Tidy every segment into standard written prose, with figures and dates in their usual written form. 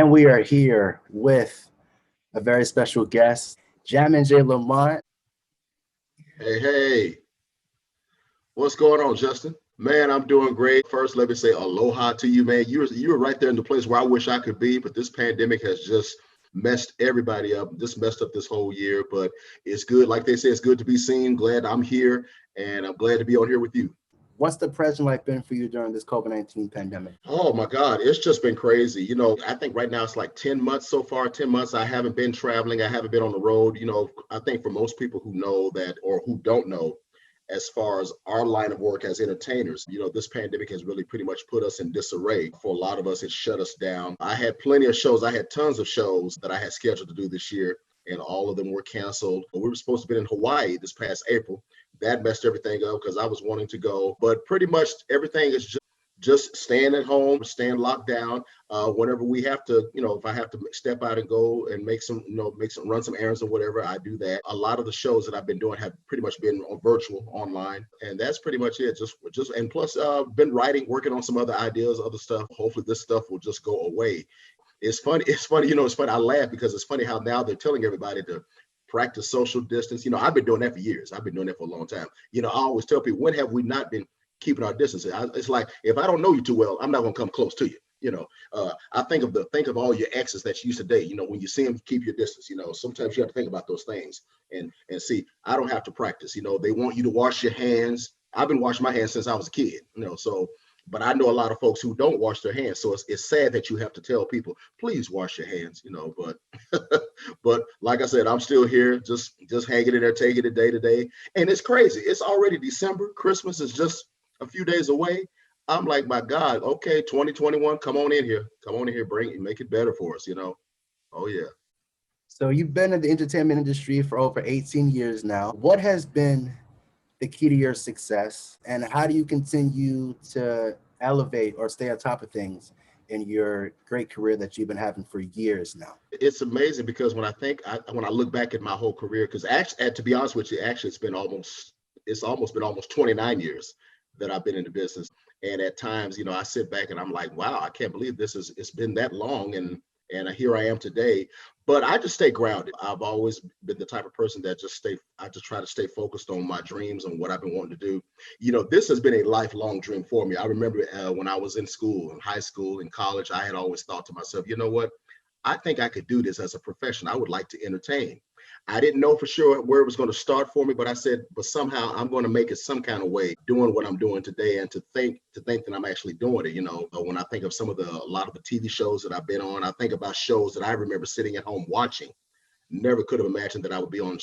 And we are here with a very special guest, Jammin Jay Lamont. Hey, hey, what's going on, Justin? Man, I'm doing great. First, let me say aloha to you, man. You were right there in the place where I wish I could be, but this pandemic has just messed everybody up, just messed up this whole year. But it's good, like they say, it's good to be seen. Glad I'm here, and I'm glad to be on here with you. What's the present life been for you during this COVID-19 pandemic? Oh my God, it's just been crazy. I think right now it's like 10 months so far. 10 months I haven't been traveling. I haven't been on the road. I think for most people who know that or who don't know, as far as our line of work as entertainers, this pandemic has really pretty much put us in disarray. For a lot of us, it shut us down. I had plenty of shows. I had tons of shows that I had scheduled to do this year, and all of them were canceled. We were supposed to be in Hawaii this past April. That messed everything up because I was wanting to go. But pretty much everything is just staying at home, staying locked down. Whenever we have to, if I have to step out and go and run some errands or whatever, I do that. A lot of the shows that I've been doing have pretty much been on virtual, online, and that's pretty much it. And plus, been writing, working on some other ideas, other stuff. Hopefully, this stuff will just go away. It's funny. It's funny. It's funny. I laugh because it's funny how now they're telling everybody to practice social distance. I've been doing that for years. I've been doing that for a long time. I always tell people, when have we not been keeping our distance? It's like, if I don't know you too well, I'm not going to come close to you. I think of all your exes that you used to date. When you see them, keep your distance. Sometimes you have to think about those things and see. I don't have to practice. They want you to wash your hands. I've been washing my hands since I was a kid. But I know a lot of folks who don't wash their hands. So it's sad that you have to tell people, please wash your hands. But but like I said, I'm still here, just hanging in there, taking it day to day. And it's crazy. It's already December. Christmas is just a few days away. I'm like, my God, okay, 2021, come on in here. Come on in here, make it better for us, Oh, yeah. So you've been in the entertainment industry for over 18 years now. What has been the key to your success, and how do you continue to elevate or stay on top of things in your great career that you've been having for years now? It's amazing because when I look back at my whole career, because actually, to be honest with you, actually it's almost been almost 29 years that I've been in the business. And at times, I sit back and I'm like, wow, I can't believe it's been that long. And here I am today. But I just stay grounded. I've always been the type of person that I just try to stay focused on my dreams and what I've been wanting to do. This has been a lifelong dream for me. I remember when I was in school, in high school, in college, I had always thought to myself, you know what? I think I could do this as a profession. I would like to entertain. I didn't know for sure where it was going to start for me, but I said, but somehow I'm going to make it some kind of way doing what I'm doing today, and to think that I'm actually doing it. When I think of a lot of the TV shows that I've been on, I think about shows that I remember sitting at home watching. Never could have imagined that I would be on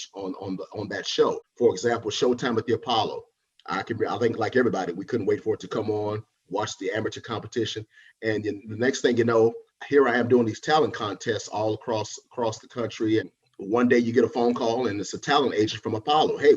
that show. For example, Showtime at the Apollo. I think like everybody, we couldn't wait for it to come on, watch the amateur competition, and the next thing you know, here I am doing these talent contests all across the country. And one day you get a phone call and it's a talent agent from Apollo. Hey,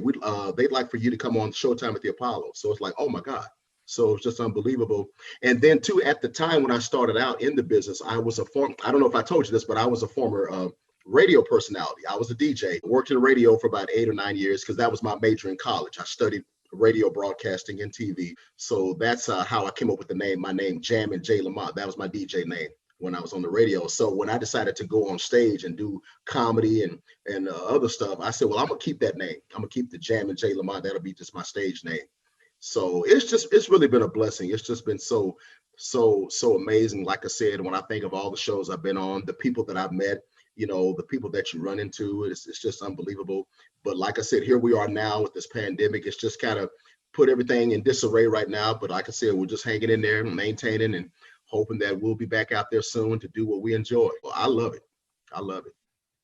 they'd like for you to come on Showtime at the Apollo. So it's like, oh my God. So it's just unbelievable. And then too, at the time when I started out in the business, I don't know if I told you this, but I was a former radio personality. I was a DJ, worked in radio for about 8 or 9 years because that was my major in college. I studied radio broadcasting and TV. So that's how I came up with my name, Jammin Jay Lamont. That was my DJ name when I was on the radio. So when I decided to go on stage and do comedy and other stuff, I said, well, I'm gonna keep that name. I'm gonna keep the Jammin Jay Lamont. That'll be just my stage name. So it's really been a blessing. It's just been so amazing. Like I said, when I think of all the shows I've been on, the people that I've met, the people that you run into, it's just unbelievable. But like I said, here we are now with this pandemic. It's just kind of put everything in disarray right now. But like I said, we're just hanging in there and maintaining and hoping that we'll be back out there soon to do what we enjoy. Well, I love it. I love it.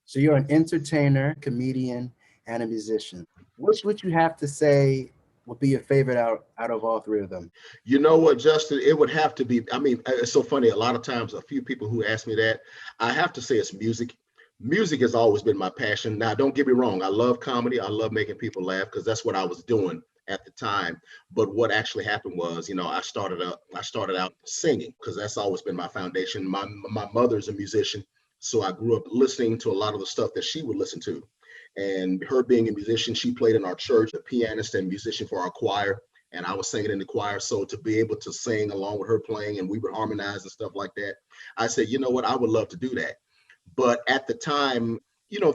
So you're an entertainer, comedian, and a musician. Which would you have to say would be your favorite out of all three of them? You know what, Justin? It would have to be, it's so funny. A lot of times, a few people who ask me that, I have to say it's music. Music has always been my passion. Now, don't get me wrong. I love comedy. I love making people laugh because that's what I was doing at the time. But what actually happened was, I started out singing because that's always been my foundation. My mother's a musician, so I grew up listening to a lot of the stuff that she would listen to. And her being a musician, she played in our church, a pianist and musician for our choir. and I was singing in the choir. So to be able to sing along with her playing and we would harmonize and stuff like that, I said, you know what, I would love to do that. But at the time,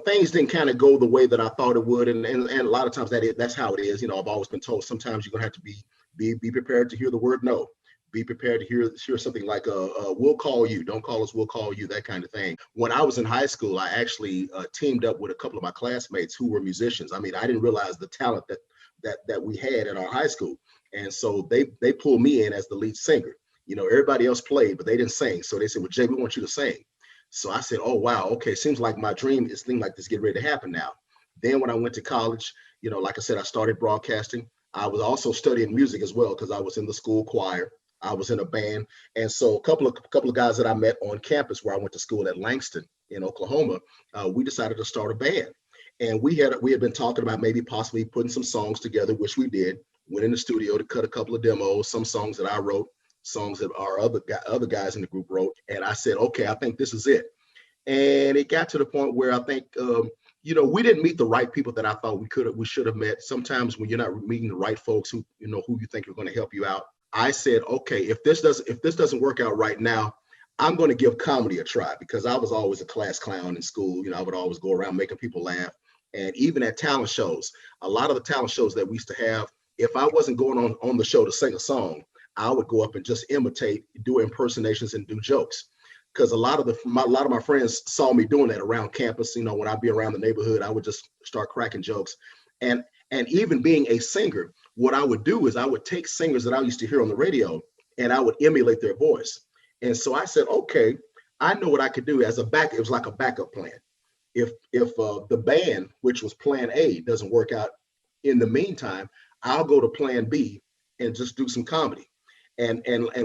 things didn't kind of go the way that I thought it would. And a lot of times that's how it is. I've always been told sometimes you're gonna have to be prepared to hear the word no. Be prepared to hear something like we'll call you, don't call us, we'll call you, that kind of thing. When I was in high school, I actually teamed up with a couple of my classmates who were musicians. I mean, I didn't realize the talent that we had in our high school. And so they pulled me in as the lead singer. Everybody else played, but they didn't sing. So they said, well, Jay, we want you to sing. So I said, oh, wow, okay, seems like my dream is thing like this getting ready to happen now. Then when I went to college, like I said, I started broadcasting. I was also studying music as well because I was in the school choir. I was in a band. And so a couple of guys that I met on campus where I went to school at Langston in Oklahoma, we decided to start a band. And we had been talking about maybe possibly putting some songs together, which we did. Went in the studio to cut a couple of demos, some songs that I wrote, songs that our other guys in the group wrote. And I said, okay, I think this is it. And it got to the point where I think, we didn't meet the right people that I thought we should have met. Sometimes when you're not meeting the right folks who you think are going to help you out. I said, okay, if this doesn't work out right now, I'm going to give comedy a try, because I was always a class clown in school. I would always go around making people laugh. And even at talent shows, a lot of the talent shows that we used to have, if I wasn't going on the show to sing a song, I would go up and just imitate, do impersonations and do jokes. Because a lot of my friends saw me doing that around campus. When I'd be around the neighborhood, I would just start cracking jokes. And even being a singer, what I would do is I would take singers that I used to hear on the radio and I would emulate their voice. And so I said, okay, I know what I could do as a back. It was like a backup plan. If the band, which was plan A, doesn't work out in the meantime, I'll go to plan B and just do some comedy. And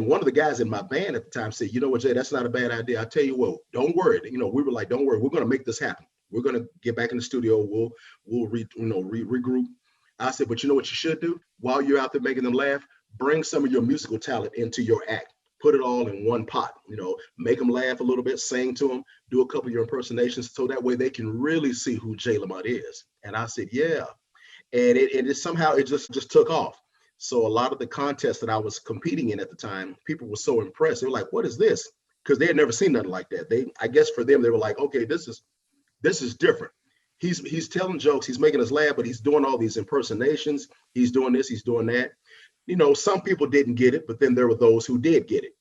one of the guys in my band at the time said, you know what, Jay, that's not a bad idea. I tell you what, don't worry. We were like, don't worry, we're going to make this happen. We're going to get back in the studio. We'll regroup. I said, but you know what you should do? While you're out there making them laugh, bring some of your musical talent into your act. Put it all in one pot, make them laugh a little bit, sing to them, do a couple of your impersonations, so that way they can really see who Jay Lamont is. And I said, yeah. And it somehow just took off. So a lot of the contests that I was competing in at the time, people were so impressed. They were like, what is this? Because they had never seen nothing like that. I guess for them, they were like, okay, this is different. He's telling jokes, he's making us laugh, but he's doing all these impersonations. He's doing this, he's doing that. Some people didn't get it, but then there were those who did get it.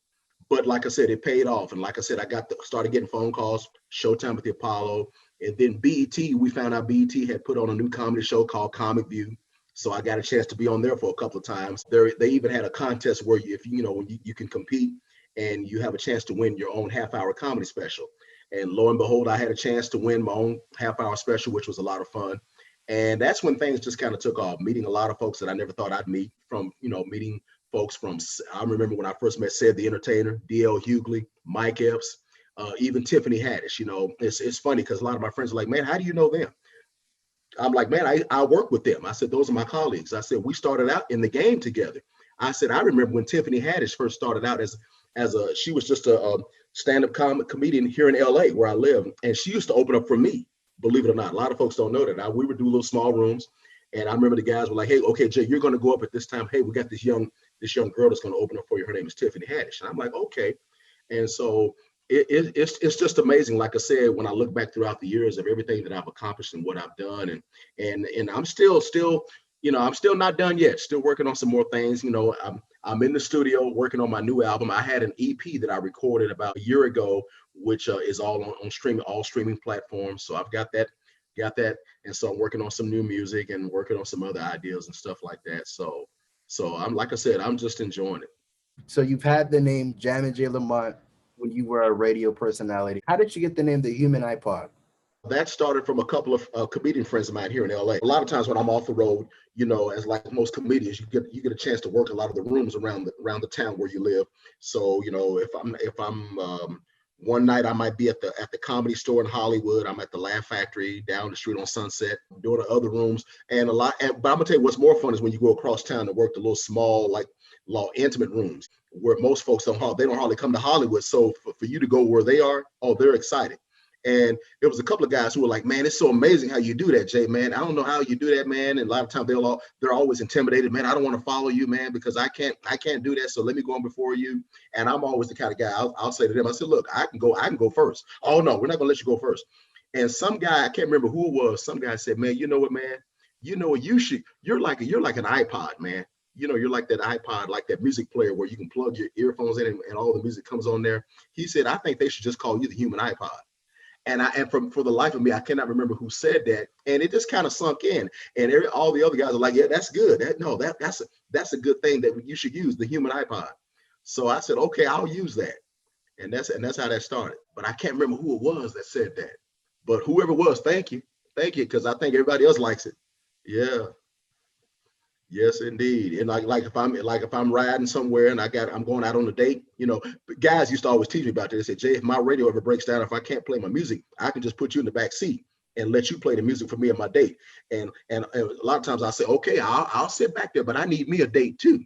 But like I said, it paid off. And like I said, I started getting phone calls, Showtime at the Apollo. And then BET, we found out BET had put on a new comedy show called Comic View. So I got a chance to be on there for a couple of times. They even had a contest where you can compete and you have a chance to win your own half-hour comedy special. And lo and behold, I had a chance to win my own half-hour special, which was a lot of fun. And that's when things just kind of took off, meeting a lot of folks that I never thought I'd meet, from, meeting folks from, I remember when I first met Ced the Entertainer, D.L. Hughley, Mike Epps, even Tiffany Haddish. It's funny because a lot of my friends are like, man, how do you know them? I'm like, man, I work with them. I said, those are my colleagues. I said, we started out in the game together. I said, I remember when Tiffany Haddish first started out she was just a stand-up comedian here in LA where I live. And she used to open up for me, believe it or not. A lot of folks don't know that. We would do little small rooms. And I remember the guys were like, hey, okay, Jay, you're going to go up at this time. Hey, we got this young girl that's going to open up for you. Her name is Tiffany Haddish. And I'm like, okay. And so it's just amazing. Like I said, when I look back throughout the years of everything that I've accomplished and what I've done, and I'm still, I'm still not done yet. Still working on some more things. I'm in the studio working on my new album. I had an EP that I recorded about a year ago, which is all on streaming, all streaming platforms. So I've got that. And so I'm working on some new music and working on some other ideas and stuff like that. So I'm, like I said, I'm just enjoying it. So you've had the name Jammin Jay Lamont when you were a radio personality. How did you get the name The Human iPod? That started from a couple of comedian friends of mine here in LA. A lot of times when I'm off the road, as like most comedians, you get a chance to work a lot of the rooms around the town where you live. So if I'm one night I might be at the Comedy Store in Hollywood. I'm at the Laugh Factory down the street on Sunset, doing the other rooms, but I'm gonna tell you what's more fun is when you go across town to work the little small, like intimate rooms where most folks don't hardly come to Hollywood. So for you to go where they are, oh, they're excited. And there was a couple of guys who were like, man, it's so amazing how you do that, Jay, man. I don't know how you do that, man. And a lot of times they're always intimidated, man. I don't want to follow you, man, because I can't do that. So let me go on before you. And I'm always the kind of guy I'll say to them, I said, look, I can go first. Oh no, we're not gonna let you go first. And some guy, I can't remember who it was, some guy said, man, you know what, man? You know what, you're like an iPod, man. You're like that iPod, like that music player where you can plug your earphones in and all the music comes on there. He said, I think they should just call you the human iPod. And for the life of me, I cannot remember who said that. And it just kind of sunk in. And all the other guys are like, yeah, that's good. That's a good thing that you should use, the human iPod. So I said, okay, I'll use that. And that's how that started. But I can't remember who it was that said that. But whoever it was, thank you, because I think everybody else likes it. Yeah. Yes, indeed. And like if I'm riding somewhere and I'm going out on a date, guys used to always teach me about this. They said, Jay, if my radio ever breaks down, if I can't play my music, I can just put you in the back seat and let you play the music for me and my date. And a lot of times I say, okay, I'll sit back there, but I need me a date too,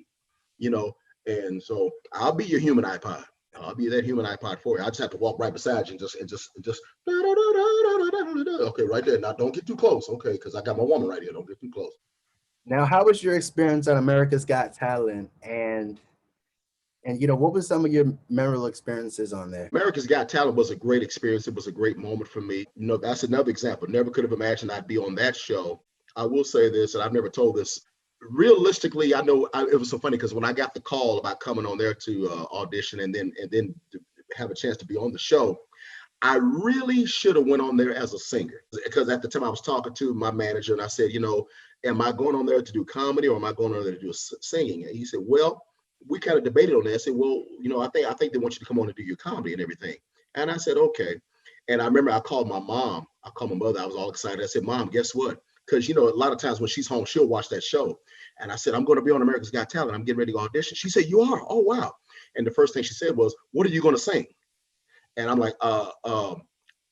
And so I'll be your human iPod. I'll be that human iPod for you. I just have to walk right beside you and just okay, right there. Now don't get too close, okay, because I got my woman right here. Don't get too close. Now, how was your experience on America's Got Talent, and what was some of your memorable experiences on there? America's Got Talent was a great experience. It was a great moment for me. That's another example. Never could have imagined I'd be on that show. I will say this, and I've never told this. Realistically, I know it was so funny because when I got the call about coming on there to audition and then to have a chance to be on the show, I really should have went on there as a singer, because at the time I was talking to my manager and I said, am I going on there to do comedy or am I going on there to do singing? And he said, well, we kind of debated on that. I said, well, I think they want you to come on and do your comedy and everything. And I said, okay. And I remember I called my mom. I called my mother. I was all excited. I said, Mom, guess what? Because, a lot of times when she's home, she'll watch that show. And I said, I'm going to be on America's Got Talent. I'm getting ready to audition. She said, you are? Oh, wow. And the first thing she said was, what are you going to sing? And I'm like, oh,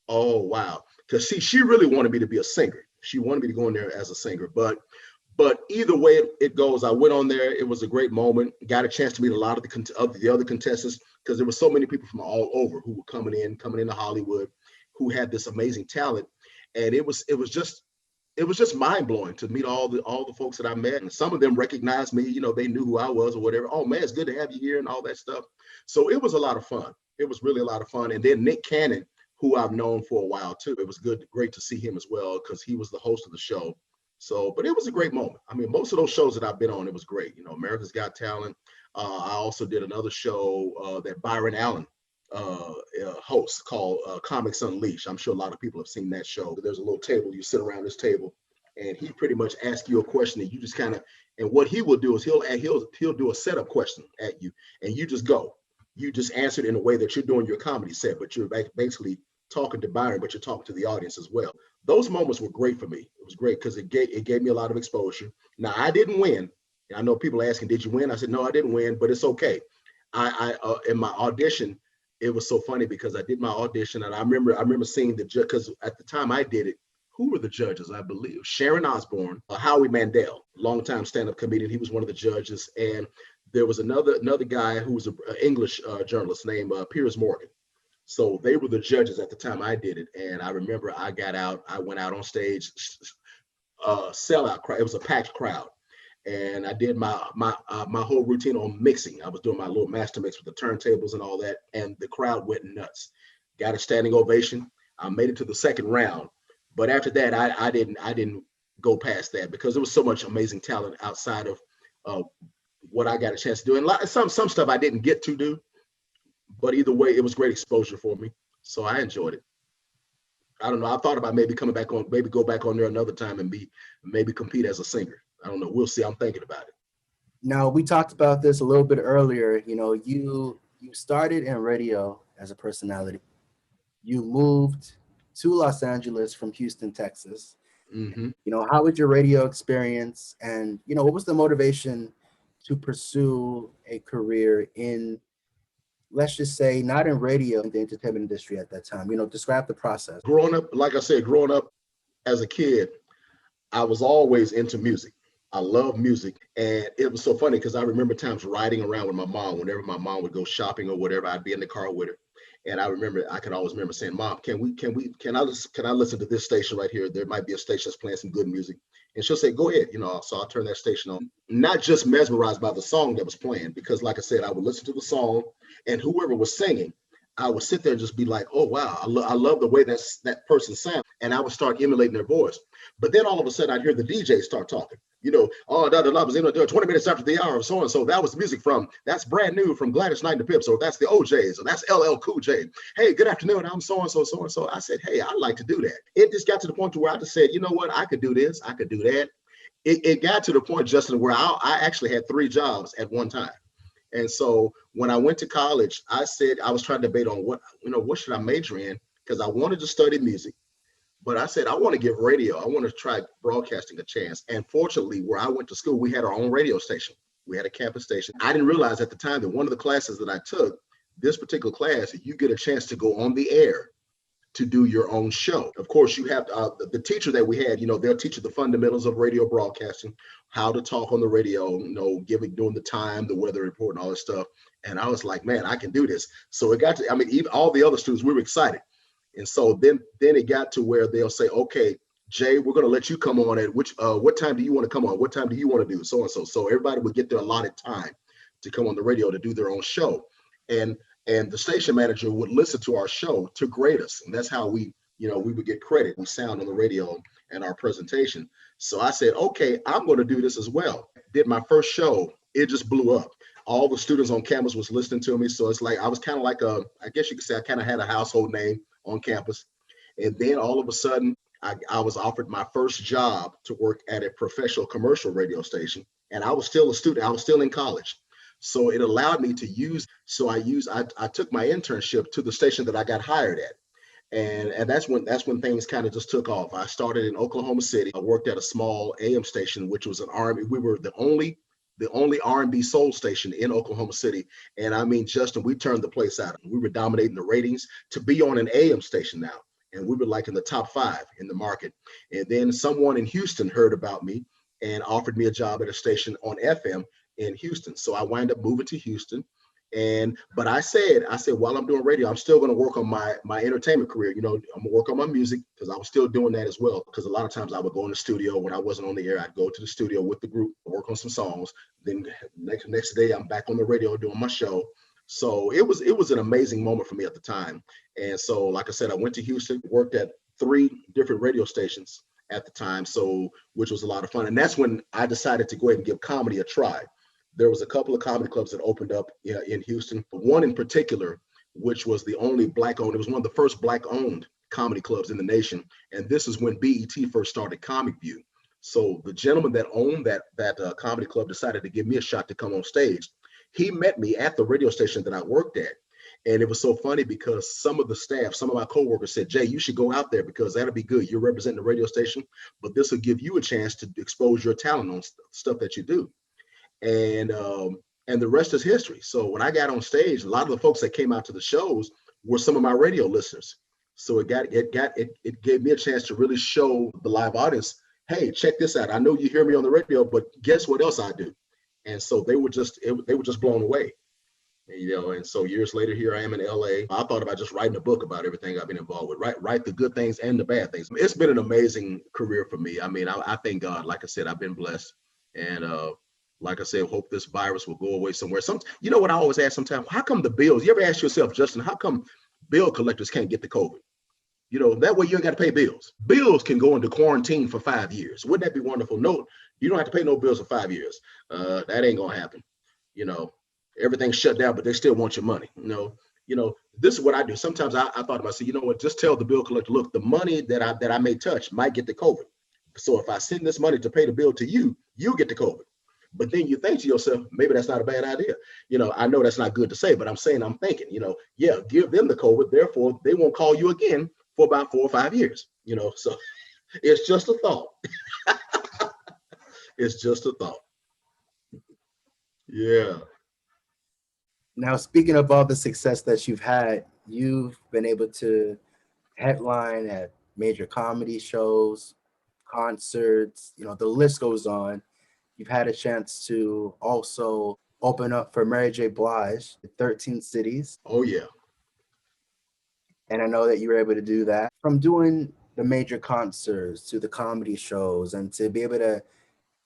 wow. Because she really wanted me to be a singer. She wanted me to go in there as a singer. But either way it goes, I went on there. It was a great moment. Got a chance to meet a lot of the other contestants, because there were so many people from all over who were coming into Hollywood, who had this amazing talent. And it was just mind blowing to meet all the folks that I met. And some of them recognized me, they knew who I was or whatever. Oh man, it's good to have you here and all that stuff. So it was a lot of fun. It was really a lot of fun. And then Nick Cannon, who I've known for a while too. It was great to see him as well, because he was the host of the show. So, but it was a great moment. I mean, most of those shows that I've been on, it was great. America's Got Talent. I also did another show that Byron Allen hosts called Comics Unleashed. I'm sure a lot of people have seen that show. There's a little table, you sit around this table, and he pretty much asks you a question, and you just kind of, and what he will do is he'll do a setup question at you, and you just go. You just answer it in a way that you're doing your comedy set, but you're basically talking to Byron, but you're talking to the audience as well. Those moments were great for me. It was great because it gave me a lot of exposure. Now, I didn't win. I know people asking, did you win? I said, no, I didn't win, but it's okay. I in my audition, it was so funny because I did my audition, and I remember seeing the judge, because at the time I did it, who were the judges? I believe Sharon Osbourne, Howie Mandel, longtime stand-up comedian. He was one of the judges, and there was another guy who was an English journalist named Piers Morgan. So they were the judges at the time I did it. And I remember I went out on stage, sellout crowd. It was a packed crowd. And I did my whole routine on mixing. I was doing my little master mix with the turntables and all that. And the crowd went nuts. Got a standing ovation. I made it to the second round. But after that, I didn't go past that, because there was so much amazing talent outside of what I got a chance to do. And some stuff I didn't get to do. But either way, it was great exposure for me. So I enjoyed it. I don't know. I thought about maybe go back on there another time and maybe compete as a singer. I don't know. We'll see. I'm thinking about it. Now, we talked about this a little bit earlier. You started in radio as a personality. You moved to Los Angeles from Houston, Texas. Mm-hmm. How was your radio experience? And, what was the motivation to pursue a career in, let's just say, not in radio, in the entertainment industry at that time? Describe the process. Growing up as a kid, I was always into music. I love music. And it was so funny because I remember times riding around with my mom. Whenever my mom would go shopping or whatever, I'd be in the car with her. And I can always remember saying, Mom, can I listen to this station right here? There might be a station that's playing some good music. And she'll say, go ahead. So I'll turn that station on, not just mesmerized by the song that was playing, because like I said, I would listen to the song and whoever was singing, I would sit there and just be like, oh, wow, I love the way that person sounds. And I would start emulating their voice. But then all of a sudden I'd hear the DJ start talking. Oh, da was 20 minutes after the hour of so and so. That was music that's brand new from Gladys Knight and the Pips, or that's the OJs, or that's LL Cool J. Hey, good afternoon. I'm so and so, so and so. I said, hey, I'd like to do that. It just got to the point to where I just said, you know what? I could do this. I could do that. It got to the point, Justin, where I actually had 3 jobs at one time. And so when I went to college, I said I was trying to debate on what should I major in, because I wanted to study music. But I said, I want to give radio. I want to try broadcasting a chance. And fortunately, where I went to school, we had our own radio station. We had a campus station. I didn't realize at the time that one of the classes that I took, this particular class, you get a chance to go on the air to do your own show. Of course, you have the teacher that we had, they'll teach you the fundamentals of radio broadcasting, how to talk on the radio, doing the time, the weather report and all this stuff. And I was like, man, I can do this. So it got to, even all the other students, we were excited. And so then it got to where they'll say, okay, Jay, we're going to let you come on at what time do you want to come on? What time do you want to do? So and so. So everybody would get their allotted time to come on the radio to do their own show. And the station manager would listen to our show to grade us. And that's how we would get credit. We sound on the radio and our presentation. So I said, okay, I'm going to do this as well. Did my first show. It just blew up. All the students on campus was listening to me. So it's like, I was kind of like I guess you could say I kind of had a household name on campus. And then all of a sudden, I was offered my first job to work at a professional commercial radio station. And I was still a student. I was still in college. So it allowed me to I took my internship to the station that I got hired at. And that's when things kind of just took off. I started in Oklahoma City. I worked at a small AM station, which was an R&B. We were the only R&B soul station in Oklahoma City. And I mean, Justin, we turned the place out. We were dominating the ratings to be on an AM station now. And we were like in the top 5 in the market. And then someone in Houston heard about me and offered me a job at a station on FM in Houston. So I wound up moving to Houston. But I said, while I'm doing radio, I'm still going to work on my entertainment career. I'm going to work on my music, because I was still doing that as well. Because a lot of times I would go in the studio when I wasn't on the air. I'd go to the studio with the group, work on some songs. Then next day I'm back on the radio doing my show. So it was an amazing moment for me at the time. And so, like I said, I went to Houston, worked at 3 different radio stations at the time. So, which was a lot of fun. And that's when I decided to go ahead and give comedy a try. There was a couple of comedy clubs that opened up in Houston. One in particular, which was the only Black-owned. It was one of the first Black-owned comedy clubs in the nation. And this is when BET first started Comic View. So the gentleman that owned that comedy club decided to give me a shot to come on stage. He met me at the radio station that I worked at. And it was so funny because some of the staff, some of my coworkers said, Jay, you should go out there because that'll be good. You're representing the radio station, but this will give you a chance to expose your talent on stuff that you do. And the rest is history. So when I got on stage, a lot of the folks that came out to the shows were some of my radio listeners. So it gave me a chance to really show the live audience, hey, check this out. I know you hear me on the radio, but guess what else I do? And so they were just blown away. And so years later, here I am in LA. I thought about just writing a book about everything I've been involved with, write the good things and the bad things. It's been an amazing career for me. I mean, I thank God. Like I said, I've been blessed. And like I said, hope this virus will go away somewhere. What I always ask sometimes, how come the bills? You ever ask yourself, Justin, how come bill collectors can't get the COVID? That way you ain't got to pay bills. Bills can go into quarantine for 5 years. Wouldn't that be wonderful? No, you don't have to pay no bills for 5 years. That ain't gonna happen. Everything's shut down, but they still want your money. This is what I do. Sometimes I thought to myself, you know what? Just tell the bill collector, look, the money that I may touch might get the COVID. So if I send this money to pay the bill to you, you'll get the COVID. But then you think to yourself, maybe that's not a bad idea. I know that's not good to say, but I'm thinking, give them the COVID. Therefore, they won't call you again for about 4 or 5 years. So it's just a thought. It's just a thought. Yeah. Now, speaking of all the success that you've been able to headline at major comedy shows, concerts, the list goes on. You've had a chance to also open up for Mary J. Blige in 13 cities. Oh, yeah. And I know that you were able to do that. From doing the major concerts to the comedy shows and to be able to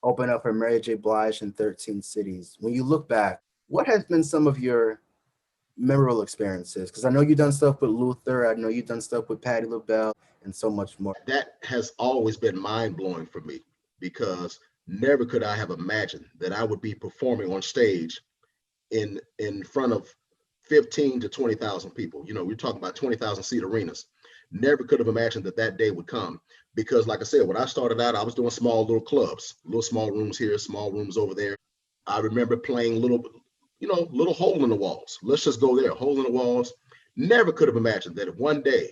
open up for Mary J. Blige in 13 cities. When you look back, what has been some of your memorable experiences? Because I know you've done stuff with Luther, I know you've done stuff with Patti LaBelle, and so much more. That has always been mind blowing for me because never could I have imagined that I would be performing on stage in front of 15 to 20,000 people. You know, we're talking about 20,000 seat arenas. Never could have imagined that that day would come because, like I said, when I started out, I was doing small little clubs, little small rooms here, small rooms over there. I remember playing little, you know, little hole in the walls. Let's just go there, hole in the walls. Never could have imagined that one day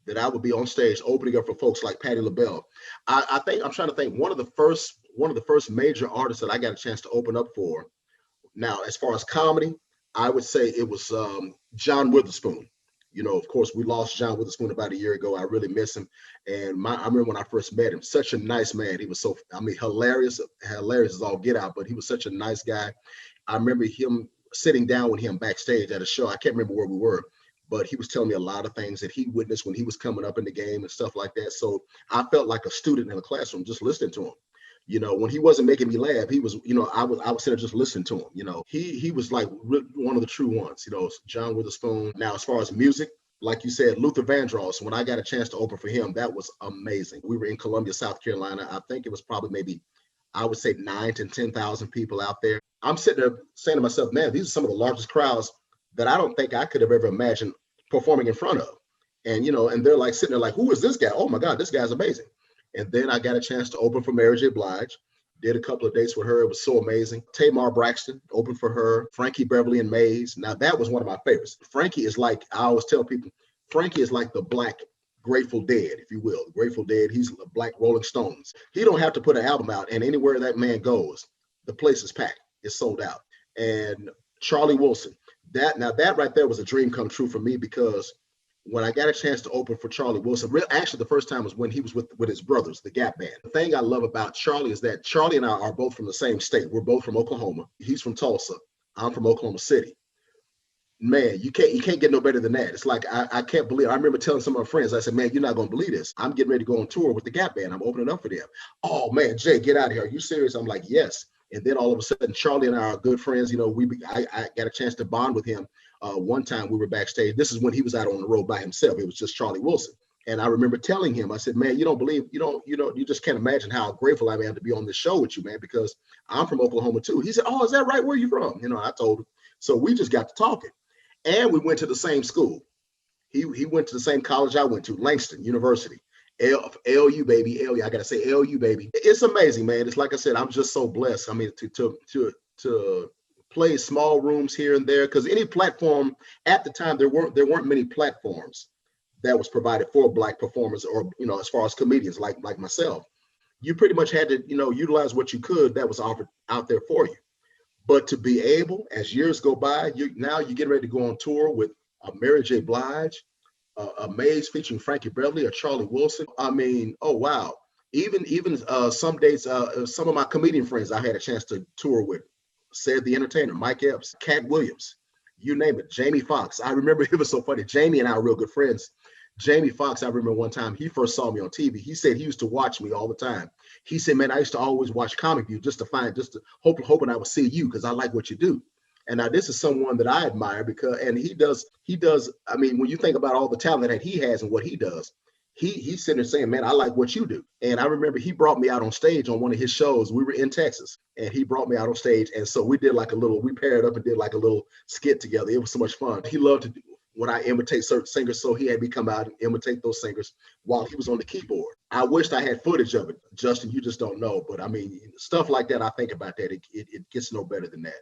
that I would be on stage opening up for folks like Patti LaBelle. I think I'm trying to think one of the first major artists that I got a chance to open up for. Now, as far as comedy, I would say it was John Witherspoon. You know, of course, we lost John Witherspoon about a year ago. I really miss him. And I remember when I first met him, such a nice man. He was so, I mean, hilarious as all get out, but he was such a nice guy. I remember him sitting down with him backstage at a show. I can't remember where we were, but he was telling me a lot of things that he witnessed when he was coming up in the game and stuff like that. So I felt like a student in a classroom just listening to him. You know, when he wasn't making me laugh, he was, you know, I was sitting there just listening to him. You know, he was like one of the true ones. You know, John Witherspoon. Now, as far as music, like you said, Luther Vandross. When I got a chance to open for him, that was amazing. We were in Columbia, South Carolina. I think it was probably maybe, I would say 9 to 10,000 people out there. I'm sitting there saying to myself, man, these are some of the largest crowds that I don't think I could have ever imagined performing in front of. And you know, and they're like sitting there like, who is this guy? Oh my God, this guy's amazing. And then I got a chance to open for Mary J. Blige. Did a couple of dates with her. It was so amazing. Tamar Braxton opened for her. Frankie Beverly and Mays. Now that was one of my favorites. Frankie is like, I always tell people, Frankie is like the black Grateful Dead, if you will. Grateful Dead, he's the black Rolling Stones. He don't have to put an album out, and anywhere that man goes, the place is packed. It's sold out. And Charlie Wilson. That right there was a dream come true for me because when I got a chance to open for Charlie Wilson, actually the first time was when he was with his brothers, the Gap Band. The thing I love about Charlie is that Charlie and I are both from the same state. We're both from Oklahoma. He's from Tulsa. I'm from Oklahoma City. Man, you can't get no better than that. It's like I can't believe. I remember telling some of my friends, I said, man, you're not gonna believe this. I'm getting ready to go on tour with the Gap Band. I'm opening up for them. Oh man, Jay, get out of here. Are you serious? I'm like, yes. And then all of a sudden, Charlie and I are good friends. You know, I got a chance to bond with him. One time we were backstage. This is when he was out on the road by himself. It was just Charlie Wilson. And I remember telling him, I said, man, you just can't imagine how grateful I am to be on this show with you, man, because I'm from Oklahoma too. He said, oh, is that right? Where are you from? You know, I told him. So we just got to talking. And we went to the same school. He went to the same college I went to, Langston University. LU baby, LU. I gotta say LU baby. It's amazing, man. It's like I said, I'm just so blessed. I mean, to play small rooms here and there, because any platform at the time there weren't many platforms that was provided for black performers, or you know, as far as comedians like myself. You pretty much had to, you know, utilize what you could that was offered out there for you. But to be able, as years go by, you're getting ready to go on tour with Mary J. Blige, a Maze featuring Frankie Beverly or Charlie Wilson. I mean, oh wow! Even some dates, some of my comedian friends I had a chance to tour with, Said the Entertainer, Mike Epps, Cat Williams, you name it, Jamie Foxx. I remember it was so funny. Jamie and I are real good friends. Jamie Foxx, I remember one time he first saw me on TV. He said he used to watch me all the time. He said, man, I used to always watch Comic View just to hoping I would see you because I like what you do. And now this is someone that I admire because, and he does, I mean, when you think about all the talent that he has and what he does, he's sitting there saying, man, I like what you do. And I remember he brought me out on stage on one of his shows. We were in Texas and he brought me out on stage. And so we paired up and did like a little skit together. It was so much fun. He loved to do when I imitate certain singers. So he had me come out and imitate those singers while he was on the keyboard. I wished I had footage of it. Justin, you just don't know. But I mean, stuff like that, I think about that. It gets no better than that.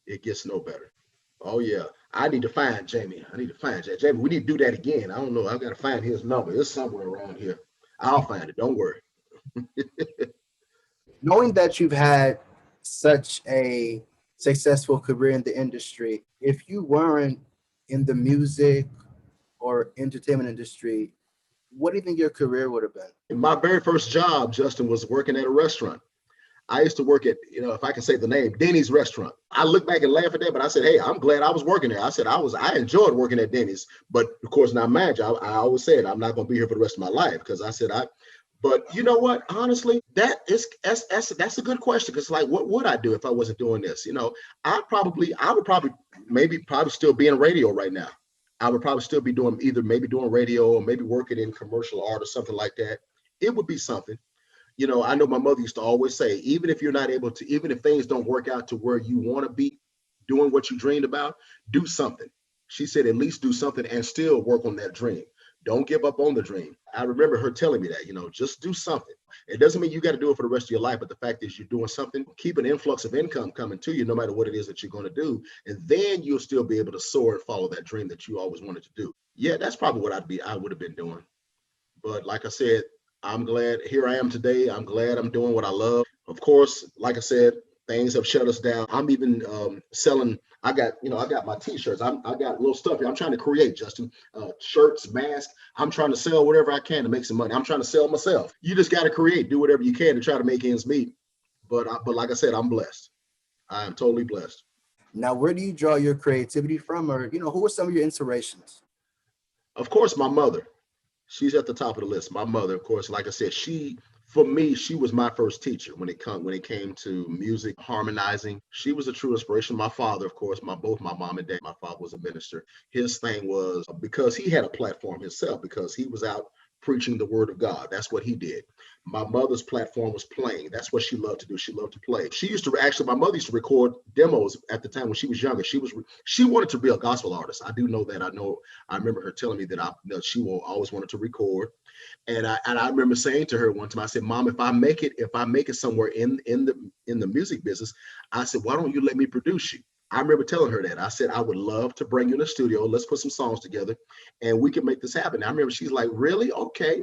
It gets no better. Oh yeah. I need to find Jamie. Jamie, we need to do that again. I don't know. I've got to find his number. It's somewhere around here. I'll find it. Don't worry. Knowing that you've had such a successful career in the industry, if you weren't in the music or entertainment industry, what do you think your career would have been? My very first job, Justin, was working at a restaurant. I used to work at, if I can say the name, Denny's restaurant. I look back and laugh at that, but I said, hey, I'm glad I was working there. I said I enjoyed working at Denny's. But of course, now mind you, I always said I'm not going to be here for the rest of my life because I said but you know what? Honestly, that's a good question. Because like, what would I do if I wasn't doing this? I would probably still be in radio right now. I would probably still be doing maybe doing radio or maybe working in commercial art or something like that. It would be something. I know my mother used to always say, even if you're not able to, even if things don't work out to where you want to be doing what you dreamed about, do something. She said, at least do something and still work on that dream. Don't give up on the dream. I remember her telling me that, just do something. It doesn't mean you got to do it for the rest of your life, but the fact is you're doing something, keep an influx of income coming to you, no matter what it is that you're going to do. And then you'll still be able to soar and follow that dream that you always wanted to do. Yeah, that's probably what I would have been doing. But like I said, I'm glad here I am today. I'm glad I'm doing what I love. Of course, like I said, things have shut us down. I'm even selling. I got my T-shirts. I got little stuff here. I'm trying to create, Justin, shirts, masks. I'm trying to sell whatever I can to make some money. I'm trying to sell myself. You just got to create, do whatever you can to try to make ends meet. But like I said, I'm blessed. I am totally blessed. Now, where do you draw your creativity from, or who are some of your inspirations? Of course, my mother. She's at the top of the list. My mother, of course, like I said, for me, she was my first teacher when it came to music, harmonizing. She was a true inspiration. My father, of course, both my mom and dad. My father was a minister. His thing was because he had a platform himself, because he was out preaching the word of God. That's what he did. My mother's platform was playing. That's what she loved to do. She loved to play. My mother used to record demos at the time when she was younger. She wanted to be a gospel artist. I do know that. I remember her telling me that she always wanted to record. And I remember saying to her one time, I said, Mom, if I make it somewhere in the music business, I said, why don't you let me produce you? I remember telling her that. I said, I would love to bring you in the studio. Let's put some songs together and we can make this happen. I remember she's like, really? Okay.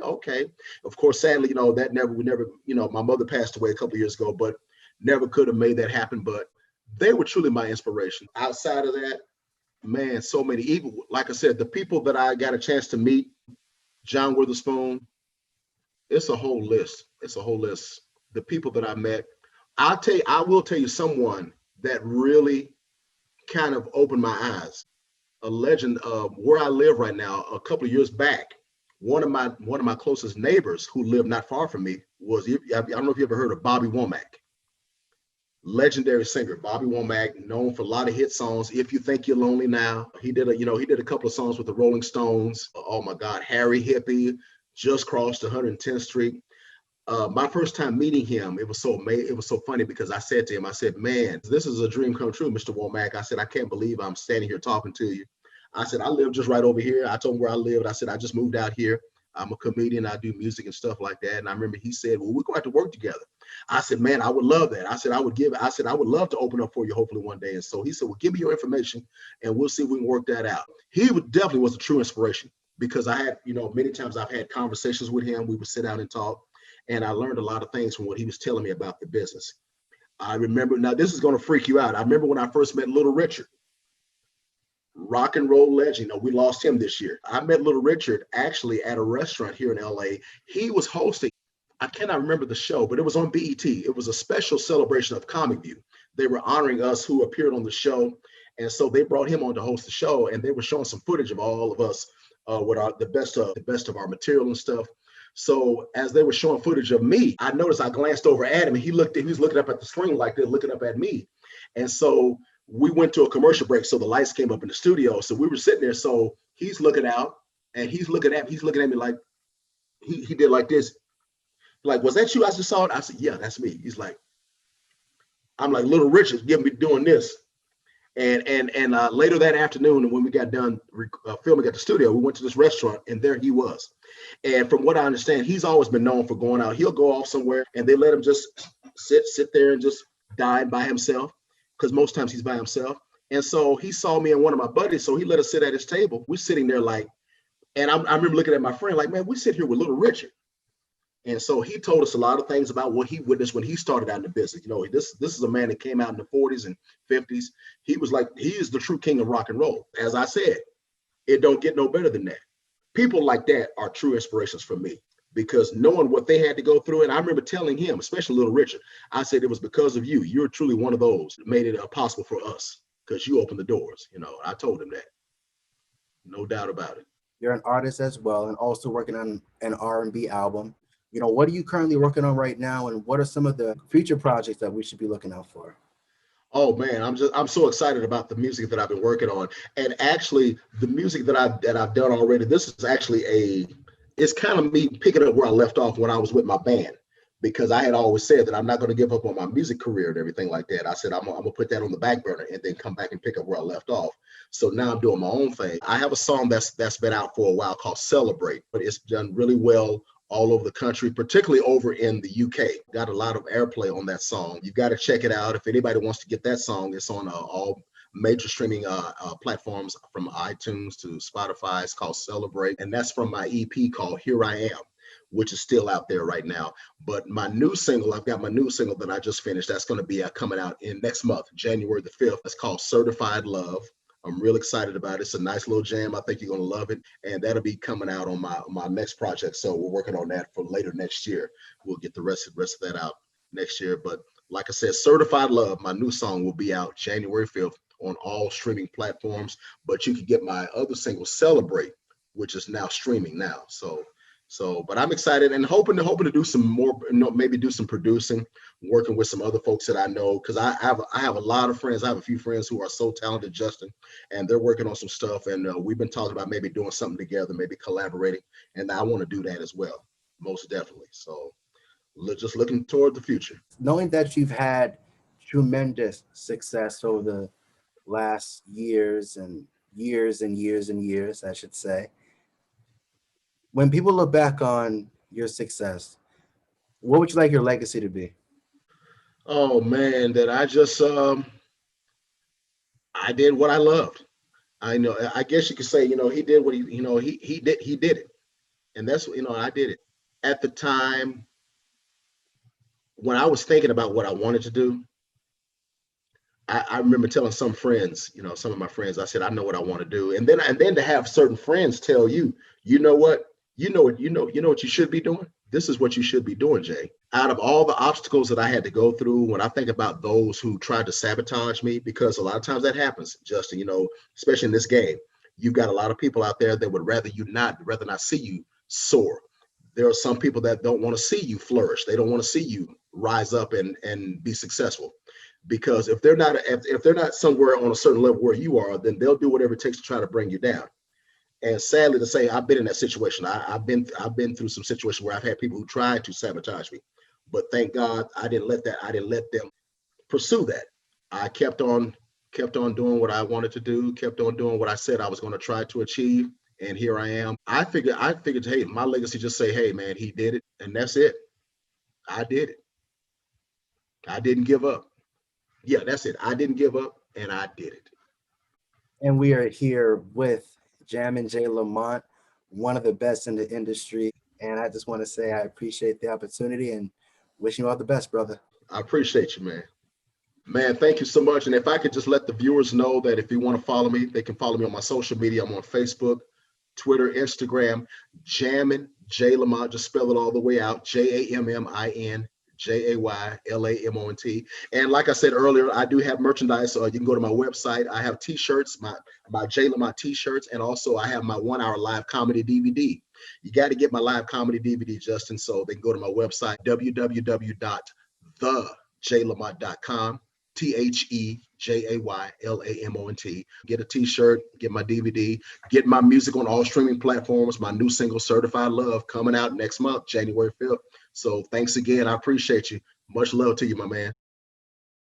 Of course, sadly, we never, my mother passed away a couple of years ago, but never could have made that happen. But they were truly my inspiration. Outside of that, man, so many, even like I said, the people that I got a chance to meet, John Witherspoon, it's a whole list. The people that I met, I will tell you someone that really kind of opened my eyes. A legend of where I live right now. A couple of years back, one of my closest neighbors who lived not far from me was, I don't know if you ever heard of Bobby Womack. Legendary singer, Bobby Womack, known for a lot of hit songs. If You Think You're Lonely Now, he did a couple of songs with the Rolling Stones. Oh my God, Harry Hippie, Just Crossed 110th Street. My first time meeting him, it was so funny because I said to him, I said, man, this is a dream come true, Mr. Womack. I said, I can't believe I'm standing here talking to you. I said, I live just right over here. I told him where I lived. I said, I just moved out here. I'm a comedian. I do music and stuff like that. And I remember he said, well, we're going to have to work together. I said, man, I would love that. I said, I would love to open up for you hopefully one day. And so he said, well, give me your information and we'll see if we can work that out. He definitely was a true inspiration because I had, many times I've had conversations with him. We would sit down and talk. And I learned a lot of things from what he was telling me about the business. I remember, now this is going to freak you out. I remember when I first met Little Richard, rock and roll legend. We lost him this year. I met Little Richard actually at a restaurant here in LA. He was hosting, I cannot remember the show, but it was on BET. It was a special celebration of Comic View. They were honoring us who appeared on the show. And so they brought him on to host the show and they were showing some footage of all of us with the best of our material and stuff. So as they were showing footage of me, I noticed I glanced over at him and he was looking up at the screen like they're looking up at me. And so we went to a commercial break. So the lights came up in the studio. So we were sitting there. So he's looking out and he's looking at me like he did like this. Like, was that you? I just saw it. I said, yeah, that's me. He's like, I'm like, Little Richard, give me doing this. And later that afternoon, when we got done filming at the studio, we went to this restaurant and there he was. And from what I understand, he's always been known for going out. He'll go off somewhere and they let him just sit there and just dine by himself because most times he's by himself. And so he saw me and one of my buddies, so he let us sit at his table. We're sitting there like, and I remember looking at my friend like, man, we sit here with Little Richard. And so he told us a lot of things about what he witnessed when he started out in the business. This is a man that came out in the 40s and 50s. He was like, he is the true king of rock and roll. As I said, it don't get no better than that. People like that are true inspirations for me. because knowing what they had to go through. And I remember telling him, especially Little Richard, I said, it was because of you. You're truly one of those that made it possible for us because you opened the doors. I told him that. No doubt about it. You're an artist as well, and also working on an R&B album. What are you currently working on right now, and what are some of the future projects that we should be looking out for? Oh man, I'm so excited about the music that I've been working on. And actually the music that I've done already, this is actually it's kind of me picking up where I left off when I was with my band, because I had always said that I'm not going to give up on my music career and everything like that. I said I'm gonna put that on the back burner and then come back and pick up where I left off. So now I'm doing my own thing. I have a song that's been out for a while called Celebrate, but it's done really well all over the country, particularly over in the UK. Got a lot of airplay on that song. You got to check it out. If anybody wants to get that song, it's on all major streaming platforms from iTunes to Spotify. It's called Celebrate. And that's from my EP called Here I Am, which is still out there right now. But my new single, I've got my new single that I just finished. That's going to be coming out in next month, January the 5th. It's called Certified Love. I'm real excited about it. It's a nice little jam. I think you're going to love it. And that'll be coming out on my next project. So we're working on that for later next year. We'll get the rest of that out next year. But like I said, Certified Love, my new song, will be out January 5th on all streaming platforms. But you can get my other single, Celebrate, which is now streaming now. But I'm excited and hoping to do some more, maybe do some producing, working with some other folks that I know, because I have a lot of friends. I have a few friends who are so talented, Justin, and they're working on some stuff. And we've been talking about maybe doing something together, maybe collaborating. And I want to do that as well, most definitely. So just looking toward the future. Knowing that you've had tremendous success over the last years and years and years and years, I should say, when people look back on your success, what would you like your legacy to be? Oh man, that I just I did what I loved. I know. I guess you could say, he did what he did it, and that's I did it. At the time when I was thinking about what I wanted to do, I remember telling some friends, some of my friends, I said, I know what I want to do, and then to have certain friends tell you, what you should be doing. This is what you should be doing, Jay. Out of all the obstacles that I had to go through, when I think about those who tried to sabotage me, because a lot of times that happens, Justin, especially in this game, you've got a lot of people out there that would rather not see you soar. There are some people that don't want to see you flourish. They don't want to see you rise up and be successful. Because if they're not somewhere on a certain level where you are, then they'll do whatever it takes to try to bring you down. And sadly to say, I've been in that situation. I've been through some situations where I've had people who tried to sabotage me, but thank God I didn't let them pursue that. I kept on doing what I wanted to do, kept on doing what I said I was going to try to achieve, and here I am. I figured, hey, my legacy, just say, hey man, he did it, and that's it. I did it. I didn't give up. Yeah, that's it. I didn't give up, and I did it. And we are here with Jammin Jay Lamont, one of the best in the industry. And I just want to say I appreciate the opportunity and wishing you all the best, brother. I appreciate you, man. Man, thank you so much. And if I could just let the viewers know that if you want to follow me, they can follow me on my social media. I'm on Facebook, Twitter, Instagram, Jammin Jay Lamont. Just spell it all the way out, JAMMIN JAYLAMONT. And like I said earlier, I do have merchandise. So you can go to my website. I have t-shirts, my Jay Lamont t-shirts, and also I have my 1-hour live comedy DVD. You got to get my live comedy DVD, Justin. So they can go to my website, www.thejaylamont.com. THEJAYLAMONT. Get a t-shirt, get my DVD, get my music on all streaming platforms. My new single, Certified Love, coming out next month, January 5th. So thanks again. I appreciate you. Much love to you, my man.